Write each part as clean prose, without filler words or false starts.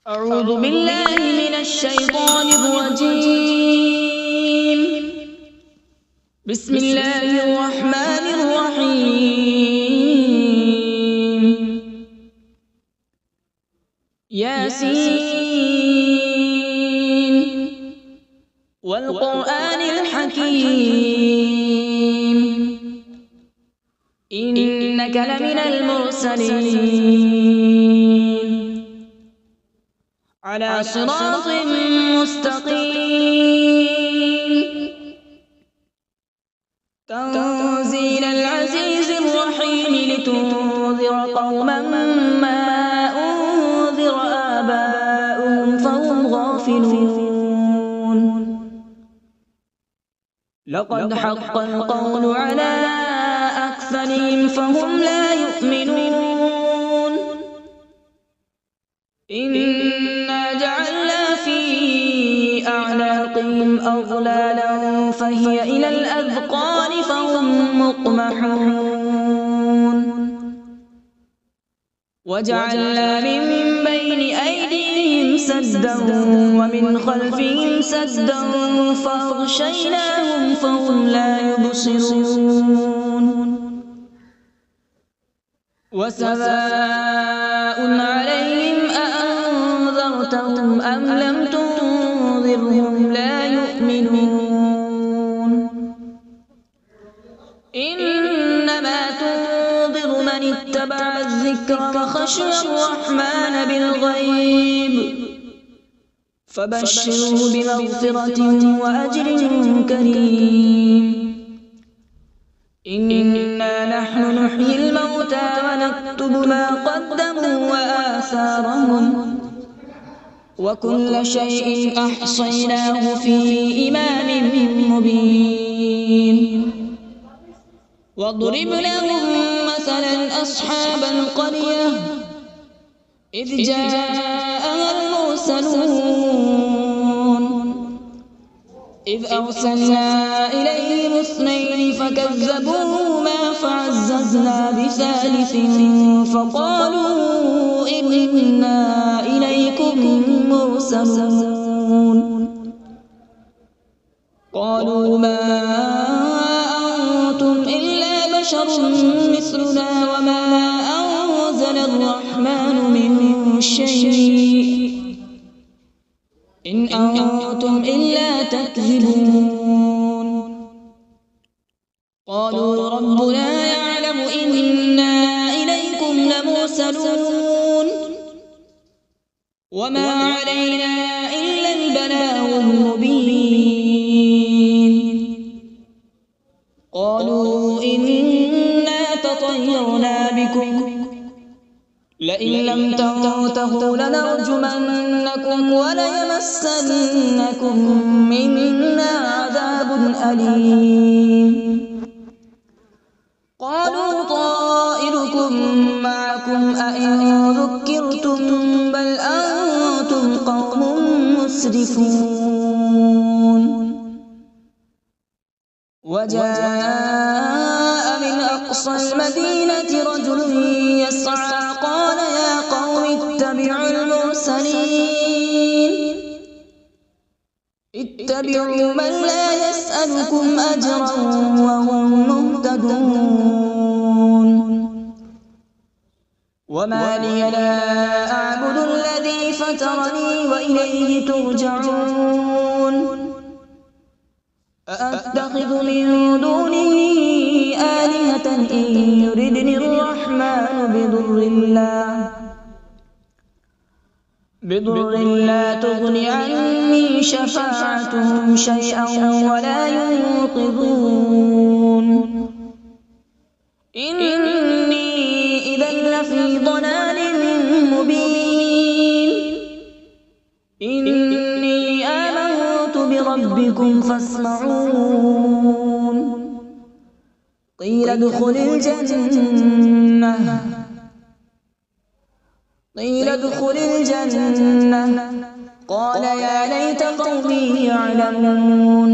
أعوذ بالله من الشيطان الرجيم. بسم الله الرحمن الرحيم. ياسين والقرآن الحكيم إنك لمن المرسلين على صراط مستقيم. تنزيل العزيز الرحيم لتنذر قوما ما أنذر آباؤهم فهم غافلون. لقد حق القول على أكثرهم فهم لا يؤمنون. إنا جعلنا في أعناقهم أغلالا فهي إلى الأذقان فهم مقمحون. وجعلنا من بين أيديهم سدا ومن خلفهم سدا فأغشيناهم فهم لا يبصرون. وسواء عليهم أأنذرتهم أم لم تنذرهم لا يؤمنون. إنما تنذر من اتبع الذكر وخشي الرحمن بالغيب فبشره بمغفرة وأجر كريم. إنا نحن نحيي الموتى ونكتب ما قدموا وآثارهم وكل شيء أحصيناه في إمام مبين. واضرب لهم مثلا أصحاب القرية إذ جاءها المرسلون إذ أرسلنا إليهم اثنين فكذبوهما فعززنا بثالث فقالوا إنا إليكم مرسلون. قالوا ما أنتم إلا بشر مثلنا وما أنزل الرحمن من شيء إن أنتم إلا تكذبون. قالوا ربنا يعلم إنا إليكم لمرسلون وما علينا إلا البلاغ المبين. قالوا إنا تطيرنا بكم لئن لم تنتهوا لنرجمنكم وليمسنكم منا عذاب أليم. قالوا طائركم معكم أئن ذكرتم بل أنتم قوم مسرفون. وجاء من أقصى المدينة رجل يسعى قال يا قوم اتبعوا المرسلين اتبعوا من لا يسألكم أجرا وهم مهتدون. وما لي لا أعبد الذي فطرني وإليه ترجعون. أأتخذ من دونه آلهة إن يردني الرحمن بضر لا تغن عني شفاعتهم شيئا ولا ينقذون. إني إذا لفي ضلال مبين. إني آمنت بربكم فاسمعون. قيل ادخل الجنة قال يا ليت قومي يعلمون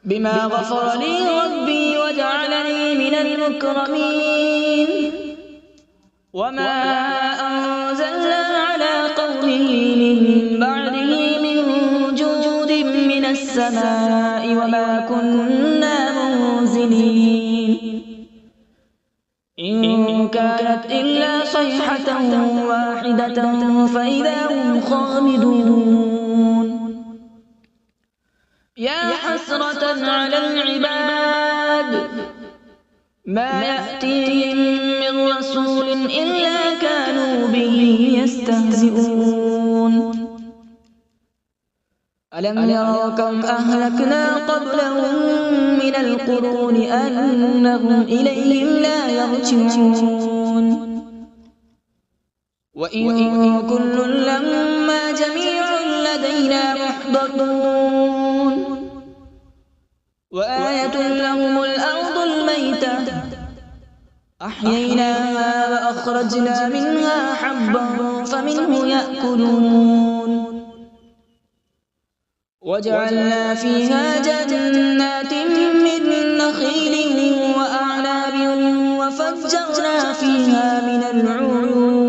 بما غفر لي ربي وجعلني من المكرمين. وما أنزلنا على به من بعده من جود من السماء وما كنا منزلين إن كانت إلا صيحة واحدة فإذا هم خامدون يا حسرة على العباد ما يأتيهم من رسول إلا كانوا به يستهزئون ألم يروا كم أهلكنا قبلهم من القرون أنهم إليهم لا يرجعون وإن كل لما جميع لدينا محضرون وآية لهم الأرض الميتة أحييناها وأخرجنا منها حبا فمنه يأكلون وجعلنا فيها جنات من نخيل وأعناب وفجرنا فيها من العيون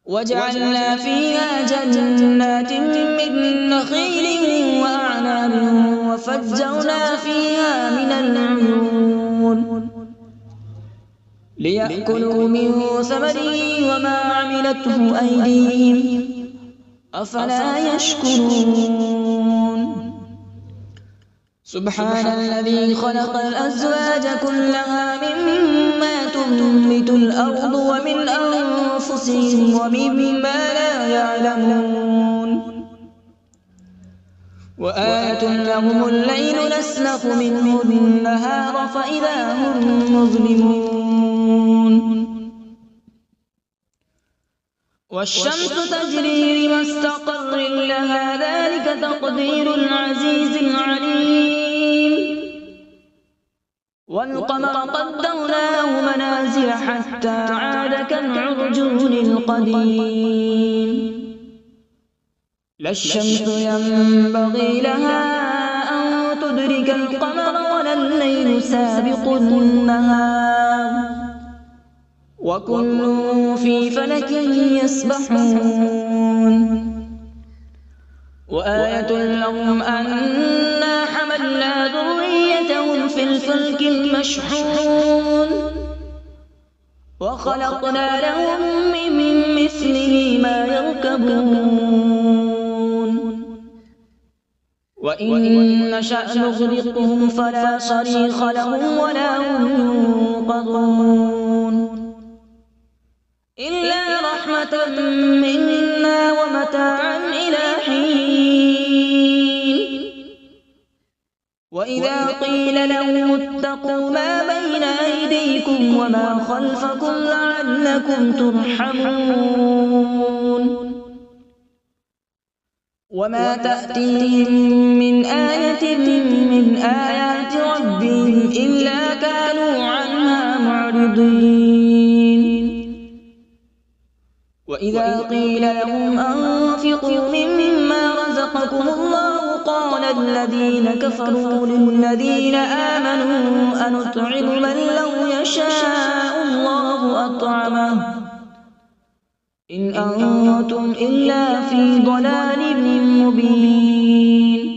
وجعلنا فيها جنات من نخيل وأعناب وفجرنا فيها من العيون ليأكلوا من ثمره وما عملته أيديهم أفلا يشكرون سبحان الذي خلق الأزواج كلها مما تنبت الأرض ومن أنفسهم ومما لا يعلمون وآية لهم الليل نسلخ منه النهار فإذا هم مظلمون والشمس تجري لمستقر لها ذلك تقدير العزيز العليم والقمر قدرناه منازل حتى عاد كالعرجون القديم لا الشمس ينبغي لها أن تدرك القمر ولا الليل سابق النهار وكل في فلك يسبحون وآية لهم أنا حملنا ذريتهم في الفلك المشحون وخلقنا لهم من مثله ما يركبون وإن نشأ نغرقهم فلا صريخ لهم ولا هم ينقذون إلا رحمة منا ومتاعا إلى حين وإذا قيل لهم اتقوا ما بين أيديكم وما خلفكم لعلكم ترحمون وما تأتيهم من آية من آيات ربهم إلا كانوا عنها معرضين وإذا قيل لهم أنفقوا مما رزقكم الله قال الذين كفروا للذين آمنوا أنطعم من لو يشاء الله أطعمه إن أنتم إلا في ضلال مبين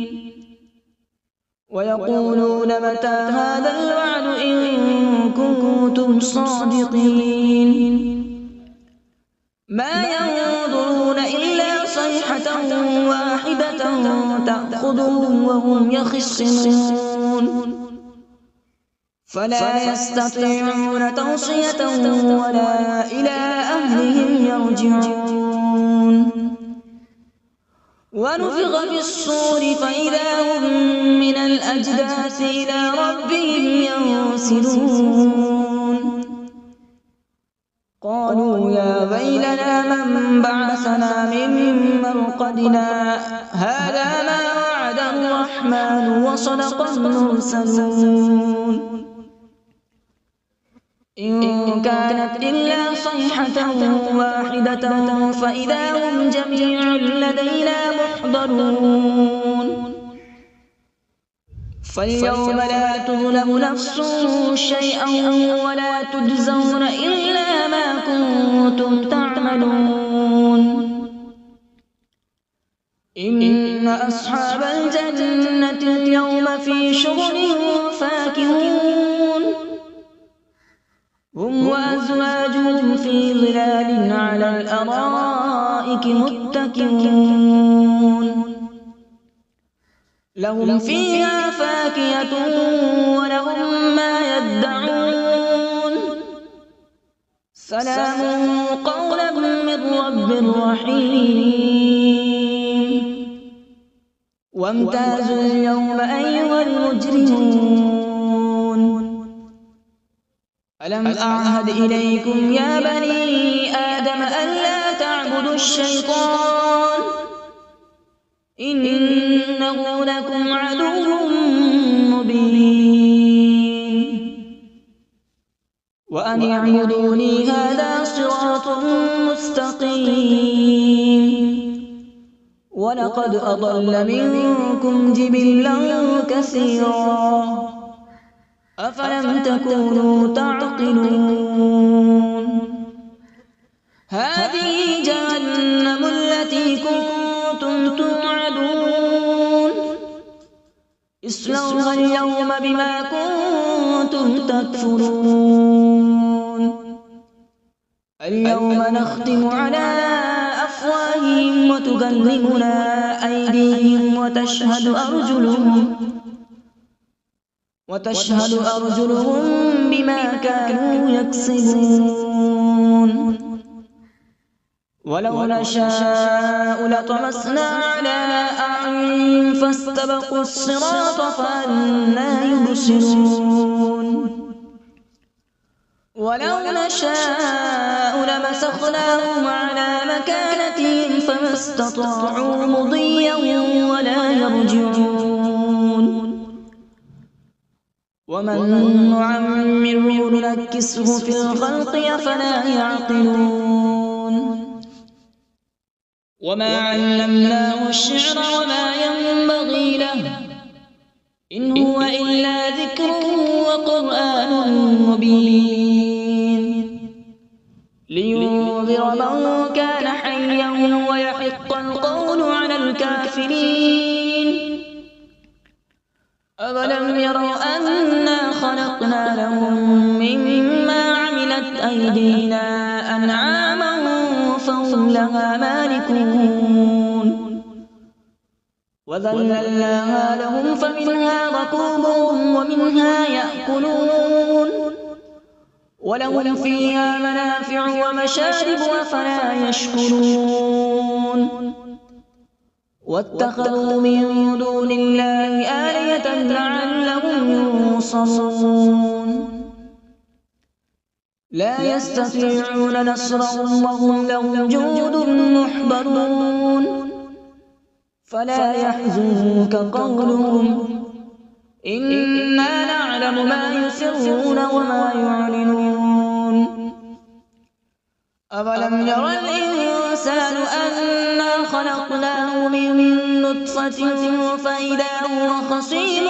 ويقولون متى هذا الوعد إن كنتم صادقين ما ينظرون إلا صيحة واحدة تأخذهم وهم يخصمون فلا يستطيعون توصية ولا إلى أهلهم يرجعون ونفخ في الصور فإذا هم من الأجداث إلى ربهم ينسلون قالوا يا ويلنا من بعثنا من مرقدنا هذا ما وعد الرحمن وصدق المرسلون إن كانت إلا صيحة واحدة فإذا هم جميع لدينا محضرون فاليوم لا تظلم نفس شيئا ولا تجزون إلا ما كنتم تعملون إن أصحاب الجنة اليوم في شغل فاكهون هم وأزواجهم في ظلال على الأرائك متكئون لهم فيها فاكهة ولهم ما يدعون سلام قولا من رب رحيم وامتازوا اليوم أيها المجرمون ألم أعهد إليكم يا بني آدم ألا تعبدوا الشيطان إنه لكم عدو مبين وأن اعبدوني هذا صراط مستقيم ولقد أضل منكم جبلا كثيرا أفلم تكونوا تعقلون هذه جهنم التي كنتم توعدون اصلوها اليوم بما كنتم تكفرون اليوم نختم على أفواههم وتكلمنا أيديهم وتشهد أرجلهم بما كانوا يكسبون ولو نشاء لطمسنا على أعينهم فاستبقوا الصراط فأنى يبصرون ولو نشاء لمسخناهم على مكانتهم فما استطاعوا مضيا ولا يرجعون ومن نعمره ننكسه في الخلق أفلا يعقلون وما علمناه الشعر وما ينبغي له إن هو إلا ذكر وقرآن مبين لينذر من كان حيا ويحق القول على الكافرين أولم يروا أنا خلقنا لهم مما عملت أيدينا أنعاما فهم لها مالكون وذللناها لهم فمنها ركوبهم ومنها يأكلون ولهم فيها منافع ومشارب أفلا يشكرون واتخذوا من دون الله آلهة لعلهم ينصرون لا يستطيعون نصرهم وهم لهم جند محضرون فلا يحزنك قولهم إنا نعلم ما يسرون وما يعلنون أولم ير الإنسان أنا خلقناه من نطفة فإذا هو خصيم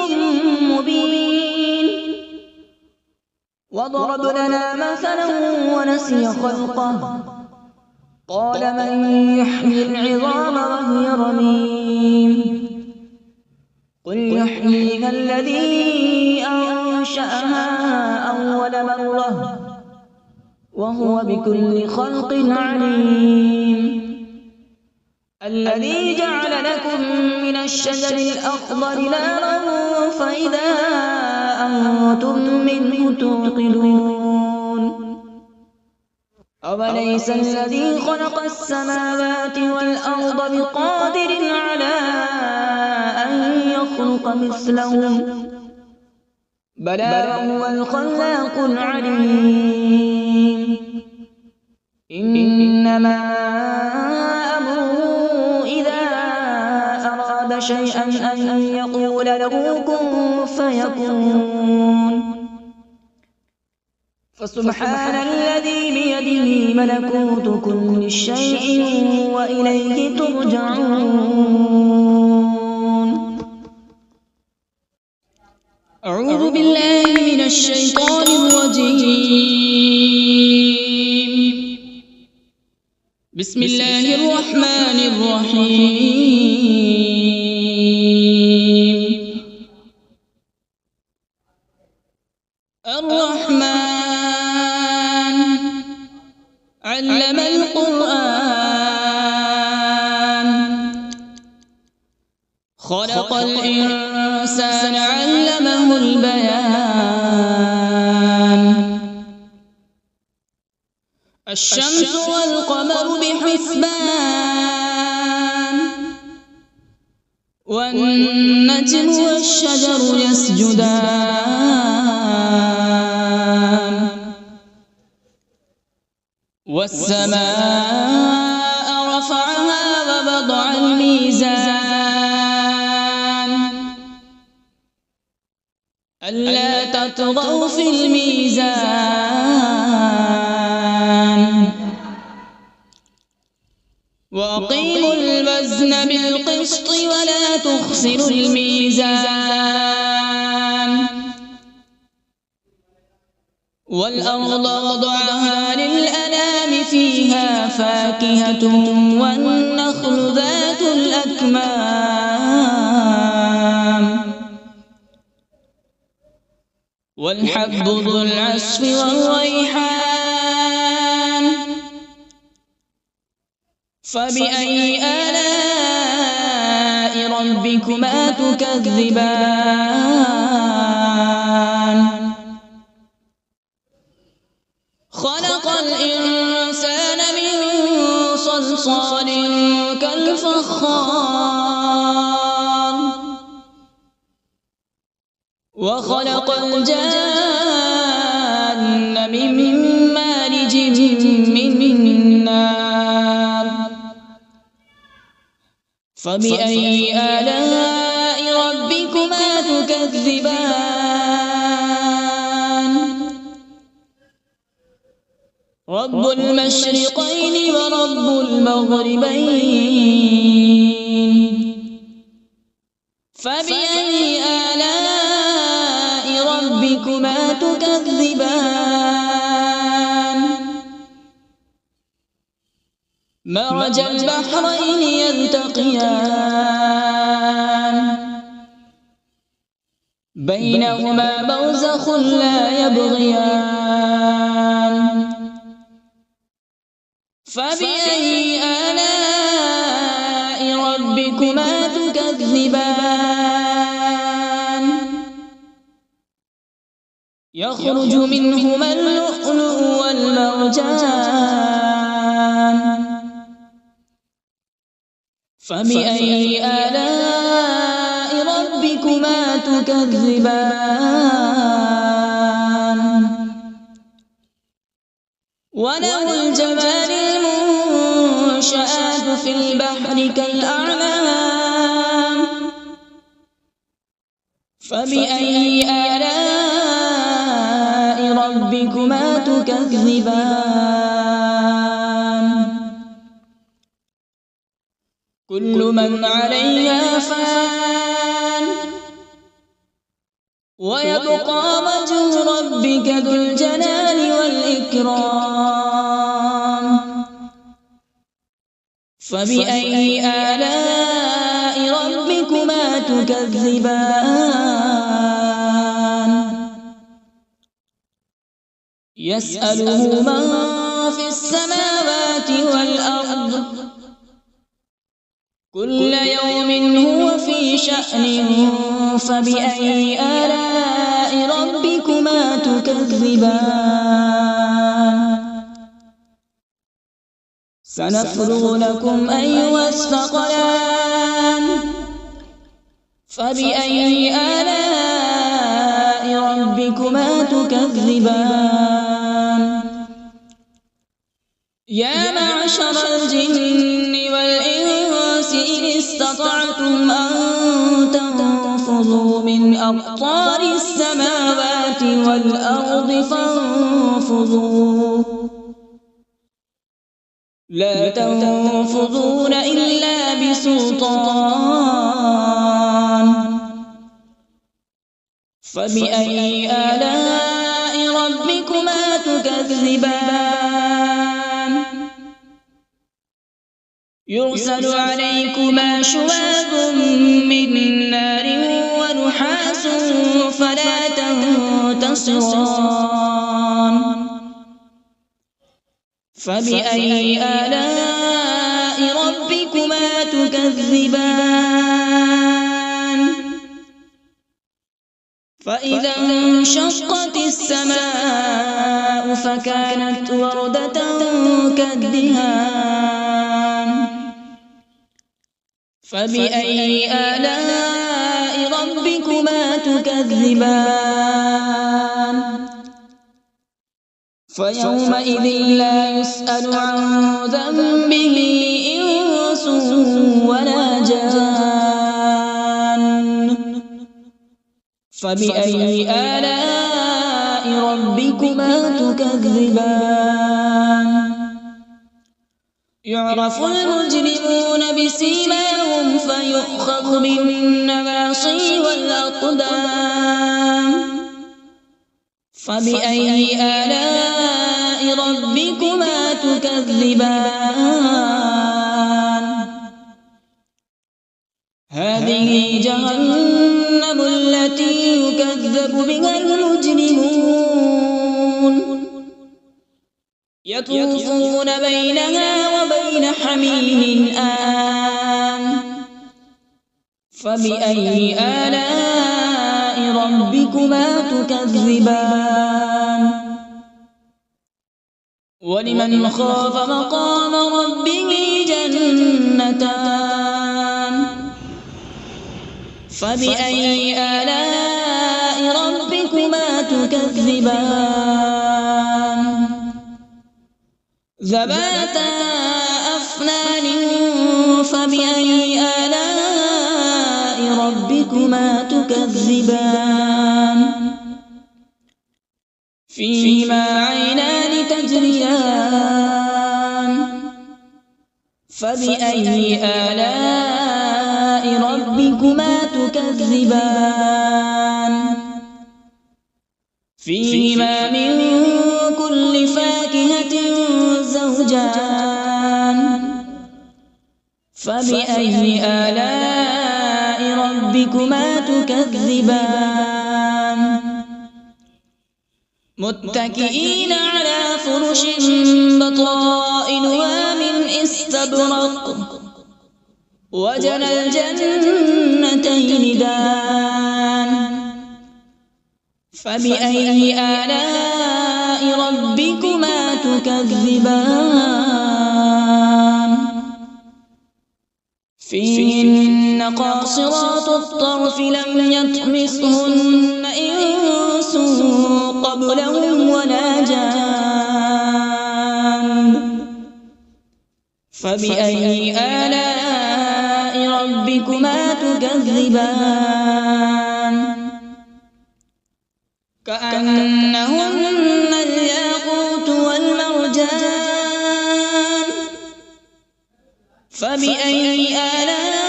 مبين وضرب لنا مثلا ونسي خلقه قال من يحيي العظام وهي رميم قل يحييها الذي أنشأها أول مرة وهو بكل خلق عليم الذي جعل لكم من الشجر الأخضر نارا فإذا أنتم منه توقدون أوليس الذي خلق السماوات والأرض بقادر على أن يخلق مثلهم بلى وهو الخلاق العليم إنما أمره إذا أراد شيئا أن يقول له كن فيكون فسبحان الذي بيده ملكوت كل شيء وإليه ترجعون أعوذ بالله من الشيطان الرجيم بسم الله الرحمن الرحيم بالقرآن خلق الإنسان علمه البيان الشمس والقمر بحسبان والنجم والشجر يسجدان والسماء رفعها ووضع الميزان ألا تطغوا في الميزان وأقيموا الوزن بالقسط ولا تخسروا الميزان والأرض وضعها للأنام فيها فاكهة والنخل ذات الأكمام والحب ذو العصف والريحان فبأي آلاء ربكما تكذبان خلق الإنسان من صلصال كالفخار وخلق الجان من مارج من نار فبأي آلاء ربكما تكذبان رب المشرقين ورب المغربين فبأي آلاء ربكما تكذبان مرج البحرين يلتقيان بينهما برزخ لا يبغيان فبأي آلاء ربكما تكذبان يخرج منهما اللؤلؤ والمرجان فبأي آلاء ربكما تكذبان وله الجبال المنشآت في البحر كالأعلام فبأي آلاء ربكما تكذبان كل من عليها فان ويبقى وجه ربك ذو الجلال والإكرام فبأي آلاء ربكما تكذبان يسأله من في السماوات والأرض كل يوم هو في شأن فبأي آلاء ربكما تكذبان سنفرغ لكم أيها الثقلان فبأي آلاء ربكما تكذبان يا معشر الجن والإنس إن استطعتم أن تنفذوا من أقطار السماوات والأرض فانفذوا لا تنفذون إلا بسلطان فبأي آلاء ربكما تكذبان يرسل عليكما شواظ من نار ونحاس فلا تنتصران فبأي آلاء ربكما تكذبان فإذا انشقت السماء فكانت وردة كالدهان فبأي آلاء ربكما تكذبان فيومئذ لا يسأل عن ذنبه إنس ولا جان فبأي آلاء ربكما تكذبان يعرف المجرمون بسيماهم فيؤخذ بالنواصي والأقدام فبأي آلاء ربكما تكذبان هذه جهنم التي يكذب بها المجرمون يطوفون بينها وبين حميم آن فبأي آلاء ربكما تكذبان ولمن خاف مقام ربه جنتان فبأي آلاء ربكما تكذبان ذواتا أفنان فبأي آلاء ربكما تكذبان فيهما عينان تجريان فبأي آلاء ربكما تكذبان فيهما من كل فاكهة زوجان فبأي آلاء ربكما تكذبان متكئين على فرش بطائنها من استبرق وجنى الجنتين دان فبأي آلاء ربكما تكذبان فيهن قاصرات الطرف لم يطمثهن إنس قبلهم ولا جان فبأي آلاء ربكما تكذبان كأنهن الياقوت والمرجان فبأي آلاء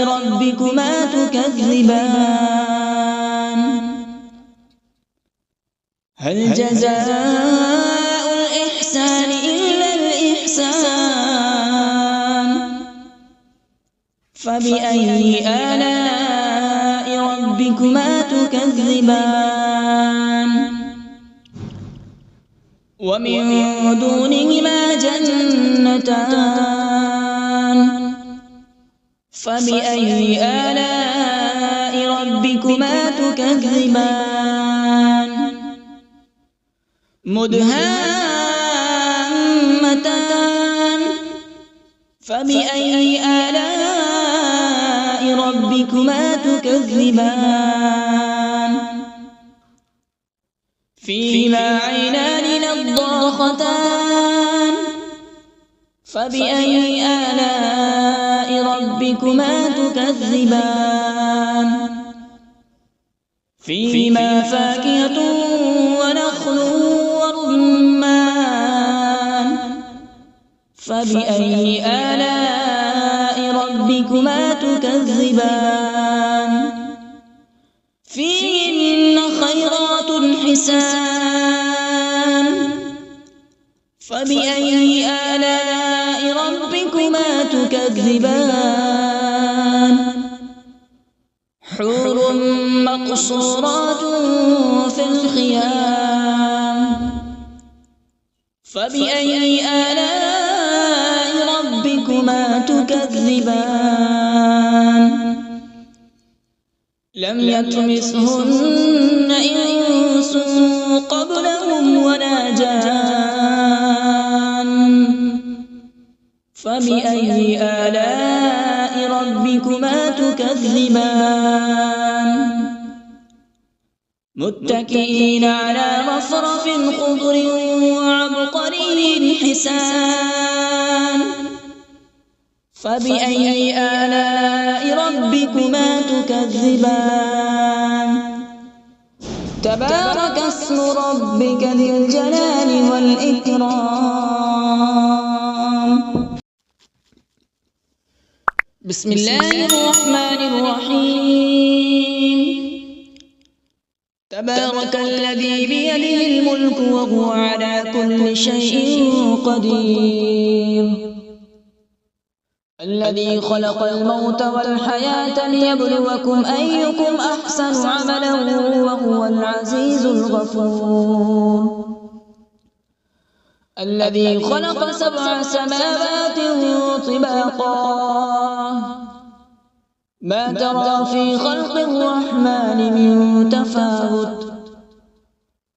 ربكما تكذبان هل جزاء الإحسان إلا الإحسان فبأي آلاء ربكما تكذبان ومن دونهما جنتان فبأي آلاء ربكما تكذبان مدهامتان فبأي آلاء ربكما تكذبان فيهما عينان نضاختان فبأي آلاء ربكما تكذبان فيهما فاكهة ونخل ورمان فبأي آلاء ربكما تكذبان فيهن خيرات حسان فبأي آلاء ربكما تكذبان حور مقصورات في الخيام فبأي آلاء ربكما تكذبان لم يطمثهن إنس قبلهم ولا جان فبأي آلاء ربكما تكذبان متكئين على رفرف خضر وعبقري حسان فبأي آلاء ربكما تكذبان تبارك اسم ربك ذي الجلال والإكرام. بسم الله الرحمن الرحيم. تبارك الذي بيده الملك وهو على كل شيء قدير الذي خلق الموت والحياة ليبلوكم أيكم أحسن عملا وهو العزيز الغفور الذي خلق 7 سماوات طباقا ما ترى في خلق الرحمن من تفاوت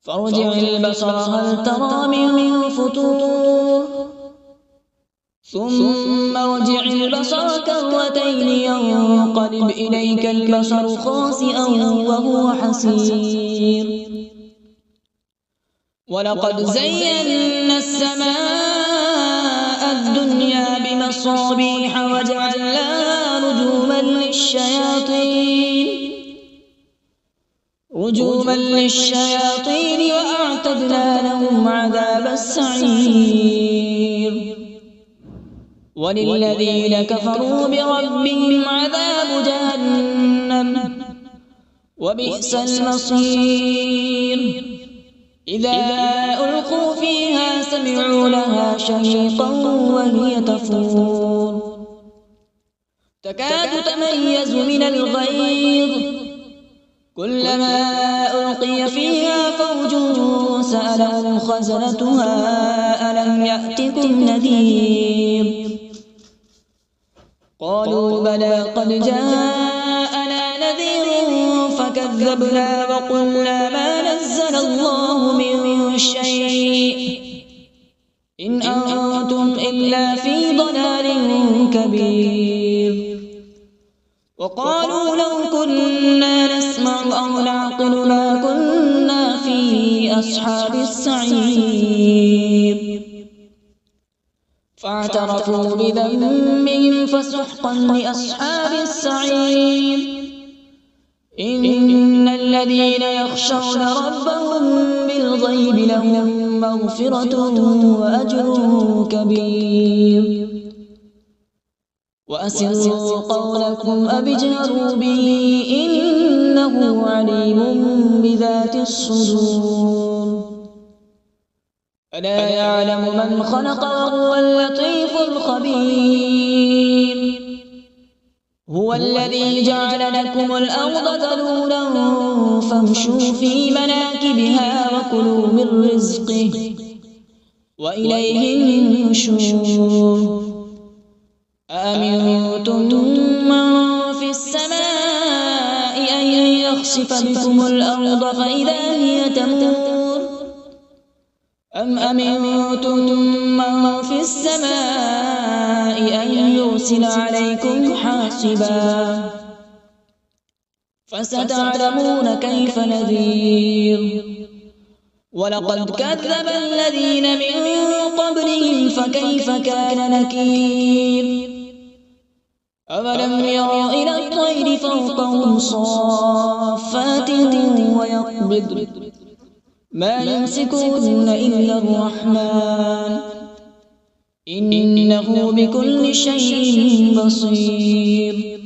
فارجع البصر هل ترى من فطور ثم ارجع البصر كرتين ينقلب إليك البصر خاسئا وهو حسير ولقد زينا السماء الدنيا بمصابيح وجعلناها رجوما للشياطين وأعتدنا لهم عذاب السعير وللذين كفروا بربهم عذاب جهنم وبئس المصير إذا ألقوا فيها سمعوا لها شهيقا وهي تفور تكاد تميز من الغيظ كلما ألقي فيها فوج سألهم خزنتها ألم يأتكم نذير قالوا بلى قد جاءنا نذير فكذبنا وقلنا ما نزل الله من شيء إن أنتم إلا في ضلال كبير وقالوا لو كنا نسمع أو نعقل ما كنا في أصحاب السعير فاعترفوا بذنبهم فسحقا لأصحاب السعير إن الذين يخشون ربهم بالغيب لهم مغفرة وأجر كبير وأسروا قولكم أو اجهروا به إنه عليم بذات الصدور ألا يعلم من خلق وهو اللطيف الخبير هو الذي جعل لكم الأرض ذلولا فامشوا في مناكبها وكلوا من رزقه وإليه النشور أأمنتم من في السماء أن يخسف بكم الأرض فإذا هي تمور أم أمنتم من في السماء أن يرسل عليكم حاصبا فستعلمون كيف نذير ولقد كذب الذين من قبلهم فكيف كان نكير أولم يروا إلى الطير فوقهم صافات ويقبض ما يمسكون إلا الرحمن إنه بكل شيء بصير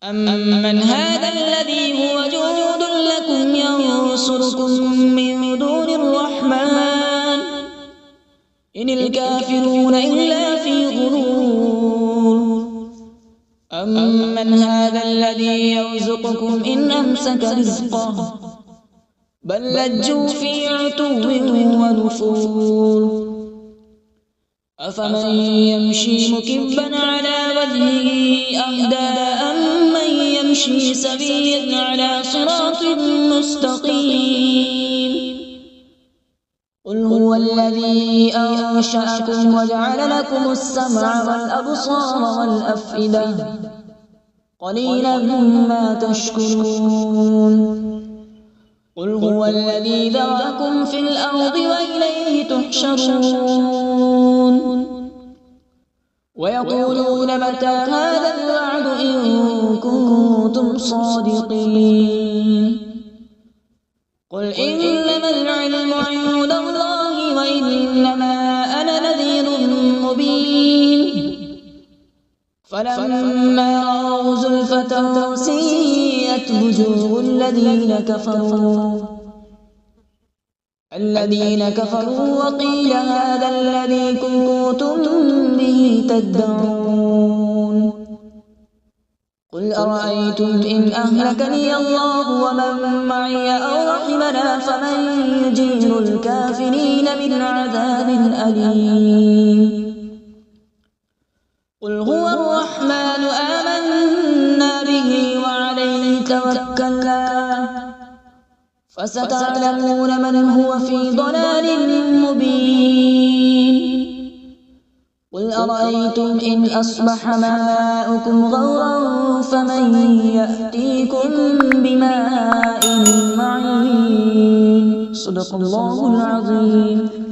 أمن هذا الذي هو جند لكم ينصركم من دون الرحمن إن الكافرون إلا في غرور أمن هذا الذي يرزقكم إن أمسك رزقه بل لجوا في عتو ونفور أفمن يمشي مكبا على وجهه أهدى أمن يمشي سويا على صراط مستقيم قل هو الذي أنشأكم وجعل لكم السمع والأبصار والأفئدة قليلا ما تشكرون قل هو الذي ذرأكم في الأرض وإليه تحشرون ويقولون متى هذا الوعد إن كنتم صادقين قل إنما العلم عند الله وإنما أنا نذير مبين فلما رأوا زلفة سيئت وجوه الذين كفروا وقيل هذا الذي كنتم به تدعون قل أرأيتم إن أهلكني الله ومن معي أو رحمنا فمن يجير الكافرين من عذاب أليم قل هو الرحمن آمنا به وعليه توكلنا فستعلمون من هو في ضلال مبين قل أرأيتم إن أصبح ماؤكم غورا فمن يأتيكم بماء معين صدق الله العظيم.